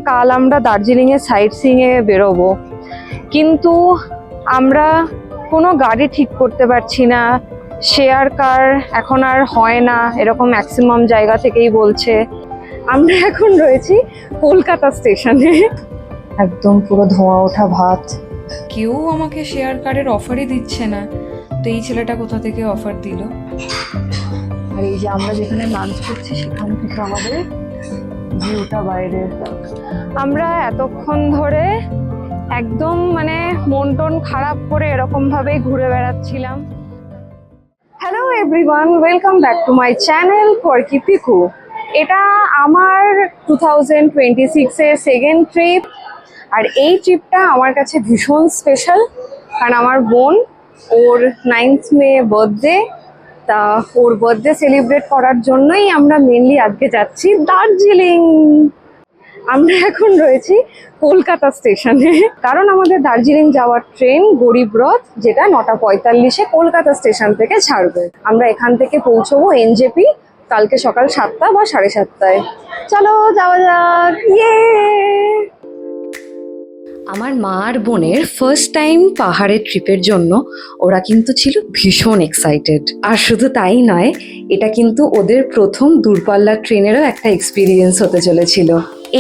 কাল আমরা দার্জিলিংয়ে সাইট সিইংয়ে বেরোবো, কিন্তু আমরা কোনো গাড়ি ঠিক করতে পারছি না। শেয়ার কার এখন আর হয় না, এরকম ম্যাক্সিমাম জায়গা থেকেই বলছে। আমরা এখন রয়েছি কলকাতা স্টেশনে, একদম পুরো ধোঁয়া ওঠা ভাত। কেউ আমাকে শেয়ার কারের অফারই দিচ্ছে না, তো এই ছেলেটা কোথা থেকে অফার দিল? আর এই যে আমরা যেখানে লাঞ্চ করছি সেখান থেকে আমাদের ভিউটা বাইরে। আমরা এতক্ষণ ধরে একদম মানে মন টন খারাপ করে এরকম ভাবেই ঘুরে বেড়াচ্ছিলাম। Hello everyone, welcome back to my channel quirky Piku. এটা আমার 2026-এর সেকেন্ড ট্রিপ, আর এই ট্রিপটা আমার কাছে ভীষণ স্পেশাল, কারণ আমার বোন, ওর 9th মে বার্থডে। তা ওর বার্থডে সেলিব্রেট করার জন্যই আমরা মেনলি আজকে যাচ্ছি দার্জিলিং। আমরা এখন রয়েছি কলকাতা স্টেশনে, কারণ আমাদের দার্জিলিং যাওয়ার ট্রেন গরিব রথ, যেটা 9:45-এ কলকাতা স্টেশন থেকে ছাড়বে। আমরা এখান থেকে পৌঁছবো এনজেপি কালকে সকাল 7টা বা 7:30টায়। চলো যাওয়া যাক। ইয়ে, আমার মা আর বোনের ফার্স্ট টাইম পাহাড়ের ট্রিপের জন্য ওরা কিন্তু ছিল ভীষণ এক্সাইটেড। আর শুধু তাই নয়, এটা কিন্তু ওদের প্রথম দূরপাল্লার ট্রেনেরও একটা এক্সপিরিয়েন্স হতে চলেছিল।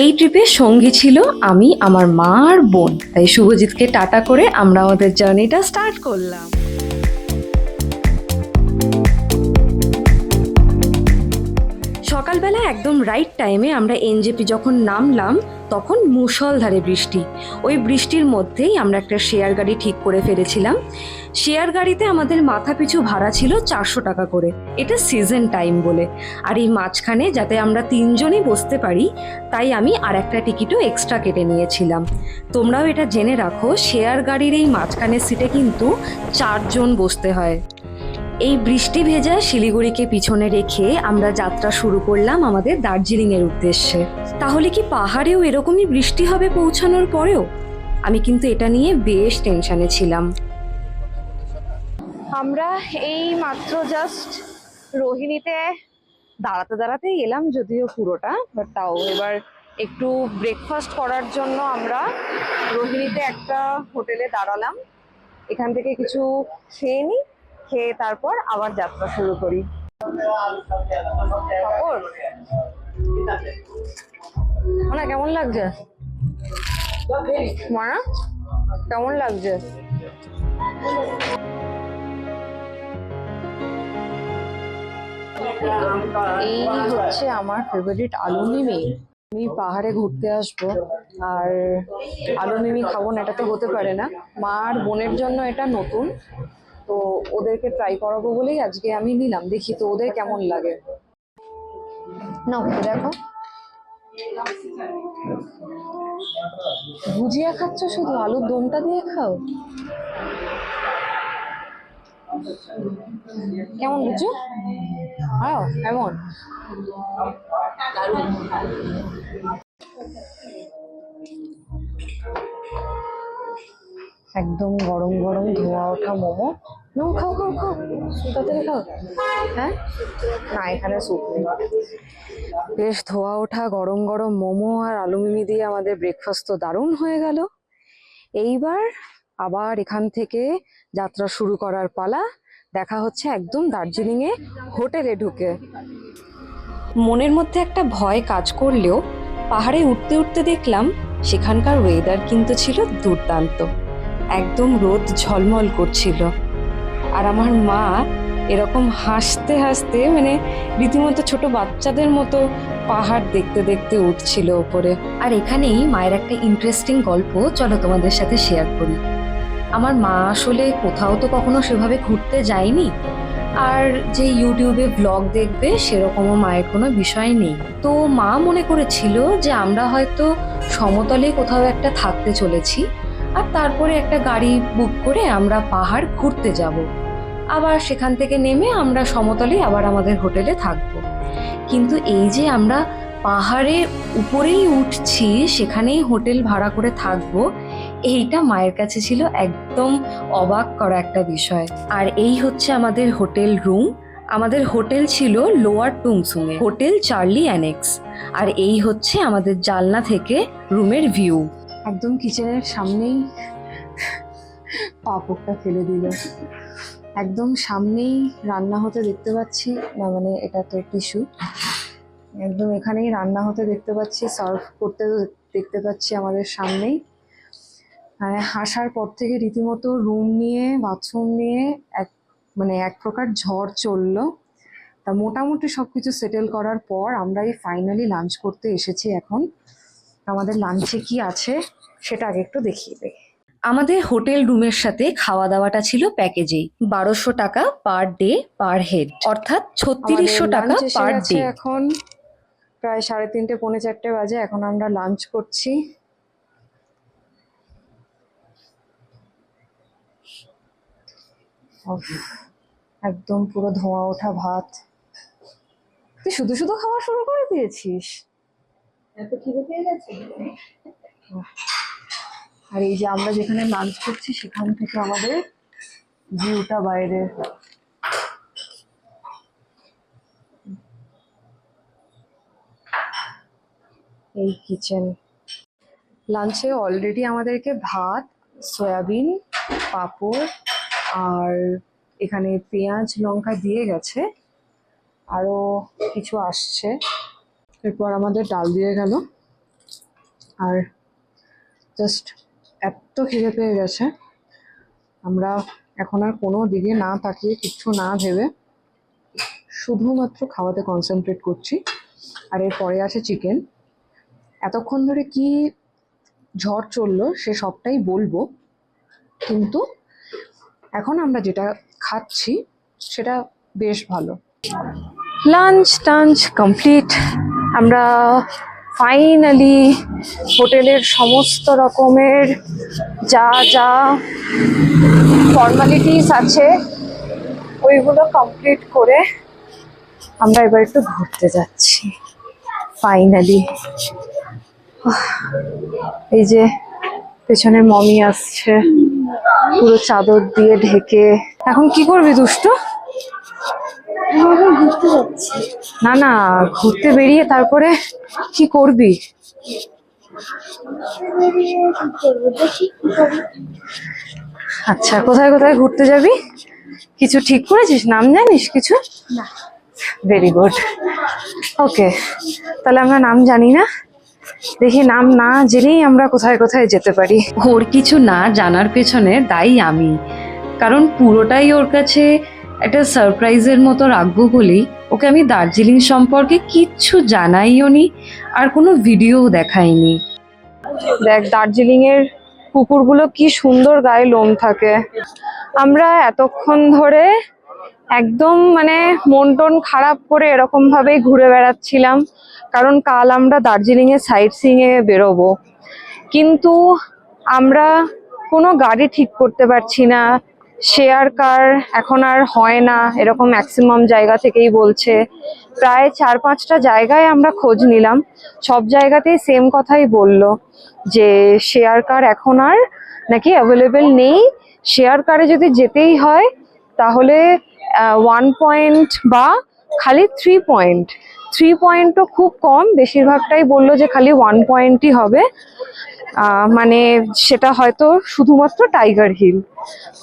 এই ট্রিপে সঙ্গী ছিল আমি, আমার মা আর বোন। তাই শুভজিৎকে টাটা করে আমরা আমাদের জার্নিটা স্টার্ট করলাম। সকালবেলা একদম রাইট টাইমে আমরা এনজেপি যখন নামলাম, তখন মুষলধারে বৃষ্টি। ওই বৃষ্টির মধ্যেই আমরা একটা শেয়ার গাড়ি ঠিক করে ফেলেছিলাম। শেয়ার গাড়িতে আমাদের মাথা পিছু ভাড়া ছিল 400 টাকা করে, এটা সিজন টাইম বলে। আর এই মাঝখানে যাতে আমরা 3 জনই বসতে পারি, তাই আমি আর একটা টিকিটও এক্সট্রা কেটে নিয়েছিলাম। তোমরাও এটা জেনে রাখো, শেয়ার গাড়ির এই মাঝখানের সিটে কিন্তু 4 জন বসতে হয়। এই বৃষ্টি ভেজা শিলিগুড়িকে পিছনে রেখে আমরা যাত্রা শুরু করলাম আমাদের দার্জিলিংয়ের উদ্দেশ্যে। তাহলে কি পাহাড়েও এরকমই বৃষ্টি হবে পৌঁছানোর পরেও? আমি কিন্তু এটা নিয়ে বেশ টেনশনে ছিলাম। আমরা এই মাত্র জাস্ট রোহিণীতে দাঁড়াতেই এলাম, যদিও পুরোটা, বাট তাও এবার একটু ব্রেকফাস্ট করার জন্য আমরা রোহিণীতে একটা হোটেলে দাঁড়ালাম। এখান থেকে কিছু খেয়ে নিই, খেয়ে তারপর আবার যাত্রা শুরু করি। মানে কেমন লাগছে মারা, কেমন লাগছে? এই হচ্ছে আমার ফেভারিট আলু মিমি। আমি পাহাড়ে ঘুরতে আসবো আর আলু মিমি খাবো না, এটা তো হতে পারে না। মা আর বোনের জন্য এটা নতুন, তো ওদেরকে ট্রাই করাবো বলেই আজকে আমি নিলাম। দেখি তো ওদের কেমন লাগে। না দেখো, ভুজিয়া খাচ্ছ, শুধু আলুর দমটা দিয়ে খাও। কেমন বুঝছো? হ্যাঁ কেমন? একদম গরম গরম ধোঁয়া ওঠা মোমো। নাও খাও খাও খাও, তাড়াতাড়ি খাও। হ্যাঁ না, এখানে স্যুপ নেই। বেশ ধোয়া ওঠা গরম গরম মোমো আর আলু মিমি দিয়ে আমাদের ব্রেকফাস্ট তো দারুণ হয়ে গেল। এইবার আবার এখান থেকে যাত্রা শুরু করার পালা। দেখা হচ্ছে একদম দার্জিলিংয়ে হোটেলে ঢুকে। মনের মধ্যে একটা ভয় কাজ করলেও পাহাড়ে উঠতে উঠতে দেখলাম সেখানকার ওয়েদার কিন্তু ছিল দুর্দান্ত। একদম রোদ ঝলমল করছিল, আর আমার মা এরকম হাসতে হাসতে মানে রীতিমতো ছোট বাচ্চাদের মতো পাহাড় দেখতে দেখতে উঠছিল ওপরে। আর এখানেই মায়ের একটা ইন্টারেস্টিং গল্প চলো তোমাদের সাথে শেয়ার করি। আমার মা আসলে কোথাও তো কখনো সেভাবে ঘুরতে যায়নি, আর যে ইউটিউবে ব্লগ দেখবে সেরকমও মায়ের কোনো বিষয় নেই। তো মা মনে করেছিল যে আমরা হয়তো সমতলে কোথাও একটা থাকতে চলেছি, আর তারপরে একটা গাড়ি বুক করে আমরা পাহাড় ঘুরতে যাব, আবার সেখান থেকে নেমে আমরা সমতলে আবার আমাদের হোটেলে থাকবো। কিন্তু এই যে আমরা পাহাড়ে উপরেই উঠছি, সেখানেই হোটেল ভাড়া করে থাকবো, এইটা মায়ের কাছে ছিল একদম অবাক করা একটা বিষয়। আর এই হচ্ছে আমাদের হোটেল রুম। আমাদের হোটেল ছিল লোয়ার টুংসুংয়ে, হোটেল চার্লি অ্যানেক্স। আর এই হচ্ছে আমাদের জানলা থেকে রুমের ভিউ। একদম কিচেনের সামনেই পাপড়টা ফেলে দিল। একদম সামনেই রান্না হতে দেখতে পাচ্ছি, না মানে এটা তো টিস্যু, একদম এখানেই রান্না হতে দেখতে পাচ্ছি, সার্ভ করতে দেখতে পাচ্ছি আমাদের সামনেই। মানে আসার পর থেকে রীতিমতো রুম নিয়ে বাথরুম নিয়ে এক প্রকার ঝড় চললো। তা মোটামুটি সবকিছু সেটেল করার পর আমরা এই ফাইনালি লাঞ্চ করতে এসেছি। এখন আমাদের লাঞ্চে কি আছে সেটা আগে একটু দেখিয়ে দেয়। আমাদের হোটেল রুমের সাথে খাওয়া দাওয়াটা ছিল প্যাকেজেই, 1200 টাকা পার ডে পার হেড, অর্থাৎ 3600 টাকা পার ডে। এখন প্রায় 3:30 পৌনে 4টে বাজে, এখন আমরা লাঞ্চ করছি। একদম পুরো ধোঁয়া ওঠা ভাত। তুই শুধু শুধু খাওয়া শুরু করে দিয়েছিস, এত খিদে পেয়ে গেছে। আর এই যে আমরা যেখানে লাঞ্চ করছি সেখান থেকে আমাদের ভিউটা বাইরে। এই কিচেন। লাঞ্চে অলরেডি আমাদেরকে ভাত, সয়াবিন, পাঁপড় আর এখানে পেঁয়াজ লঙ্কা দিয়ে গেছে, আরও কিছু আসছে। এরপর আমাদের ডাল দিয়ে গেল। আর জাস্ট এত খিদে পেয়ে গেছে, আমরা এখন আর কোনো দিকে না তাকিয়ে কিচ্ছু না ভেবে শুধুমাত্র খাওয়াতে কনসেন্ট্রেট করছি। আর এরপরে আছে চিকেন। এতক্ষণ ধরে কি ঝড় চললো সে সবটাই বলবো, কিন্তু এখন আমরা যেটা খাচ্ছি সেটা বেশ ভালো। লাঞ্চ টাঞ্চ কমপ্লিট। আমরা ফাইনালি হোটেলের সমস্ত রকমের যা যা ফর্মালিটিস আছে ওইগুলো কমপ্লিট করে আমরা এবার একটু ঘুরতে যাচ্ছি ফাইনালি। এই যে পেছনে মমি আসছে পুরো চাদর দিয়ে ঢেকে। এখন কি করবি দুষ্টু? ঘুরতে যাচ্ছি। না না, ঘুরতে বেরিয়ে তারপরে কি করবি? আচ্ছা, কোথায় কোথায় ঘুরতে যাবি? কিছু ঠিক করেছিস? নাম জানিস কিছু? না। ভেরি গুড, ওকে। তাহলে আমরা নাম জানি না, দেখি নাম না জেনেই আমরা কোথায় কোথায় যেতে পারি। ওর কিছু না জানার পেছনে দায়ী আমি, কারণ পুরোটাই ওর কাছে একটা সারপ্রাইজের মতো রাখবো বলেই ওকে আমি দার্জিলিং সম্পর্কে কিচ্ছু জানাইও নি, আর কোনো ভিডিও দেখাইনি। দেখ দার্জিলিং এর কুকুরগুলো কি সুন্দর গায়ে লোম থাকে। আমরা এতক্ষণ ধরে একদম মানে মন টন খারাপ করে এরকম ভাবেই ঘুরে বেড়াচ্ছিলাম, কারণ কাল আমরা দার্জিলিং এ সাইট সিইং এ বেরোবো, কিন্তু আমরা কোনো গাড়ি ঠিক করতে পারছি না। শেয়ার কার এখন আর হয় না এরকম ম্যাক্সিমাম জায়গা থেকেই বলছে। প্রায় 4-5টা জায়গায় আমরা খোঁজ নিলাম, সব জায়গাতেই সেম কথাই বললো যে শেয়ার কার এখন আর নাকি অ্যাভেলেবেল নেই। শেয়ার কারে যদি যেতেই হয় তাহলে 1 পয়েন্ট বা খালি 3 পয়েন্ট। 3 পয়েন্টও খুব কম, বেশিরভাগটাই বললো যে খালি 1 পয়েন্টই হবে। মানে সেটা হয়তো শুধুমাত্র টাইগার হিল।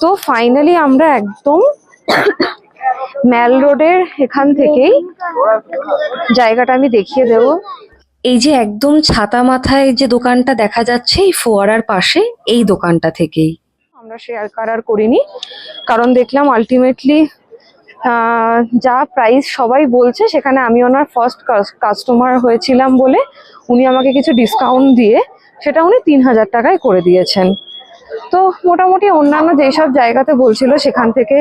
তো ফাইনালি আমরা একদম ম্যাল রোডের এখান থেকেই, জায়গাটা আমি দেখিয়ে দেবো। এই যে একদম ছাতা মাথায় যে দোকানটা দেখা যাচ্ছে এই ফোয়ারার পাশে, এই দোকানটা থেকেই আমরা শেয়ার কার আর করিনি, কারণ দেখলাম আলটিমেটলি যা প্রাইস সবাই বলছে সেখানে আমি ওনার ফার্স্ট কাস্টমার হয়েছিলাম বলে উনি আমাকে কিছু ডিসকাউন্ট দিয়ে সেটা উনি 3000 টাকায় করে দিয়েছেন। তো মোটামুটি অন্যান্য যেসব জায়গাতে বলছিল সেখান থেকে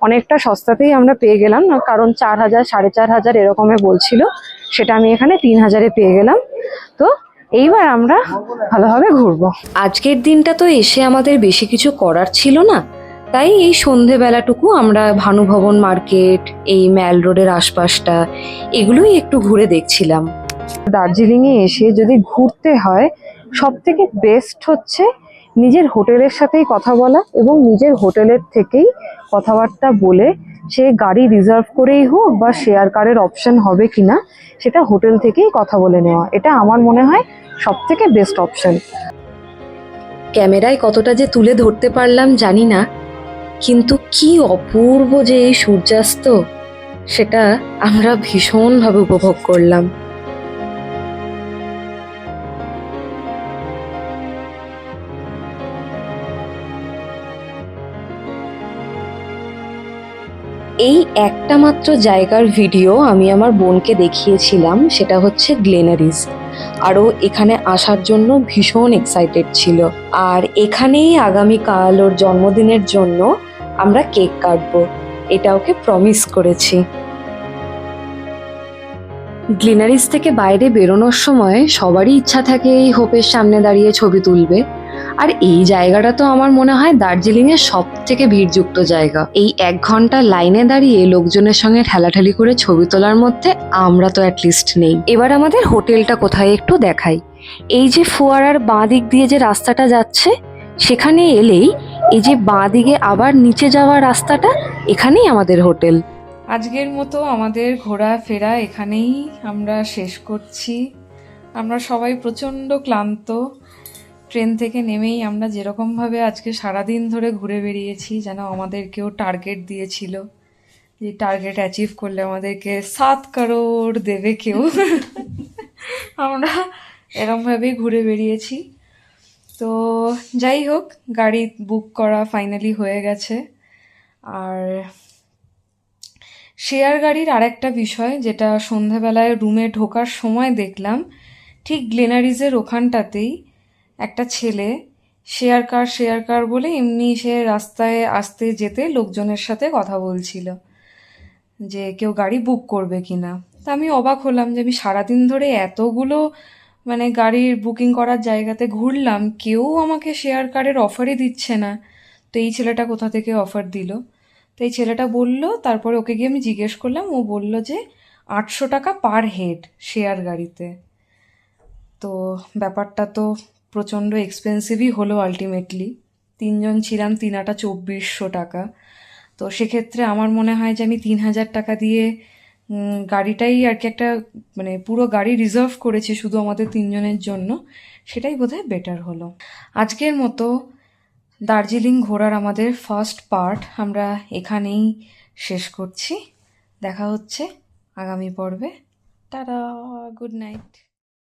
অনেকটা সস্তাতেই আমরা পেয়ে গেলাম, না কারণ 4000 4500 এরকমে বলছিল, সেটা আমি এখানে 3000-এ পেয়ে গেলাম। তো এইবার আমরা ভালোভাবে ঘুরবো। আজকের দিনটা তো এসে আমাদের বেশি কিছু করার ছিল না, তাই এই সন্ধেবেলাটুকু আমরা ভানুভবন মার্কেট, এই ম্যাল রোডের আশপাশটা এগুলোই একটু ঘুরে দেখছিলাম। দার্জিলিংয়ে এসে যদি ঘুরতে হয় সব থেকে বেস্ট হচ্ছে নিজের হোটেলের সাথেই কথা বলা এবং নিজের হোটেলের থেকেই কথাবার্তা বলে সে গাড়ি রিজার্ভ করেই হোক বা শেয়ার কারের অপশন হবে কিনা সেটা হোটেল থেকেই কথা বলে নেওয়া, এটা আমার মনে হয় সব থেকে বেস্ট অপশন। ক্যামেরায় কতটা যে তুলে ধরতে পারলাম জানি না, কিন্তু কি অপূর্ব যে এই সূর্যাস্ত, সেটা আমরা ভীষণভাবে উপভোগ করলাম। এই একটা মাত্র জায়গার ভিডিও আমি আমার বোনকে দেখিয়েছিলাম, সেটা হচ্ছে গ্লেনারিস। আরও এখানে আসার জন্য ভীষণ এক্সাইটেড ছিল। আর এখানেই আগামীকাল ওর জন্মদিনের জন্য আমরা কেক কাটবো, এটা ওকে প্রমিস করেছি। গ্লিনারিস থেকে বাইরে বেরোনোর সময় সবারই ইচ্ছা থাকে এই হোপের সামনে দাঁড়িয়ে ছবি তুলবে। আর এই জায়গাটা তো আমার মনে হয় দার্জিলিংয়ের সব থেকে ভিড়যুক্ত জায়গা। এই 1 ঘন্টা লাইনে দাঁড়িয়ে লোকজনের সঙ্গে ঠেলাঠেলি করে ছবি তোলার মধ্যে আমরা তো অ্যাটলিস্ট নেই। এবার আমাদের হোটেলটা কোথায় একটু দেখাই। এই যে ফোয়ারার বাঁ দিক দিয়ে যে রাস্তাটা যাচ্ছে, সেখানে এলেই এই যে বাঁ দিকে আবার নিচে যাওয়ার রাস্তাটা, এখানেই আমাদের হোটেল। আজকের মতো আমাদের ঘোরাফেরা এখানেই আমরা শেষ করছি। আমরা সবাই প্রচণ্ড ক্লান্ত। ট্রেন থেকে নেমেই আমরা যেরকমভাবে আজকে সারাদিন ধরে ঘুরে বেরিয়েছি, যেন আমাদেরকেও টার্গেট দিয়েছিল যে টার্গেট অ্যাচিভ করলে আমাদেরকে 7 কারোর দেবে কেউ। আমরা এরকমভাবেই ঘুরে বেরিয়েছি। তো যাই হোক, গাড়ি বুক করা ফাইনালি হয়ে গেছে। আর শেয়ার গাড়ির আরেকটা বিষয়, যেটা সন্ধেবেলায় রুমে ঢোকার সময় দেখলাম, ঠিক গ্লেনারিজের ওখানটাতেই একটা ছেলে শেয়ার কার বলে এমনি সে রাস্তায় আসতে যেতে লোকজনের সাথে কথা বলছিল যে কেউ গাড়ি বুক করবে কিনা। তা আমি অবাক হলাম যে আমি সারাদিন ধরে এতগুলো মানে গাড়ির বুকিং করার জায়গাতে ঘুরলাম, কেউ আমাকে শেয়ার কারের অফারই দিচ্ছে না। তো এই ছেলেটা কোথা থেকে অফার দিল? তো এই ছেলেটা বলল, তারপরে ওকে গিয়ে আমি জিজ্ঞেস করলাম, ও বলল যে 800 টাকা পার হেড শেয়ার গাড়িতে। তো ব্যাপারটা তো প্রচণ্ড এক্সপেন্সিভই হলো আলটিমেটলি। 3 জন ছিলাম, 3 × 8 = 2400 টাকা। তো সেক্ষেত্রে আমার মনে হয় যে আমি 3000 টাকা দিয়ে গাড়িটাই আর কি একটা মানে পুরো গাড়ি রিজার্ভ করেছি শুধু আমাদের 3 জনের জন্য, সেটাই বোধহয় বেটার হলো। আজকের মতো দার্জিলিং ঘোরার আমাদের ফার্স্ট পার্ট আমরা এখানেই শেষ করছি। দেখা হচ্ছে আগামী পর্বে। Tata, good night.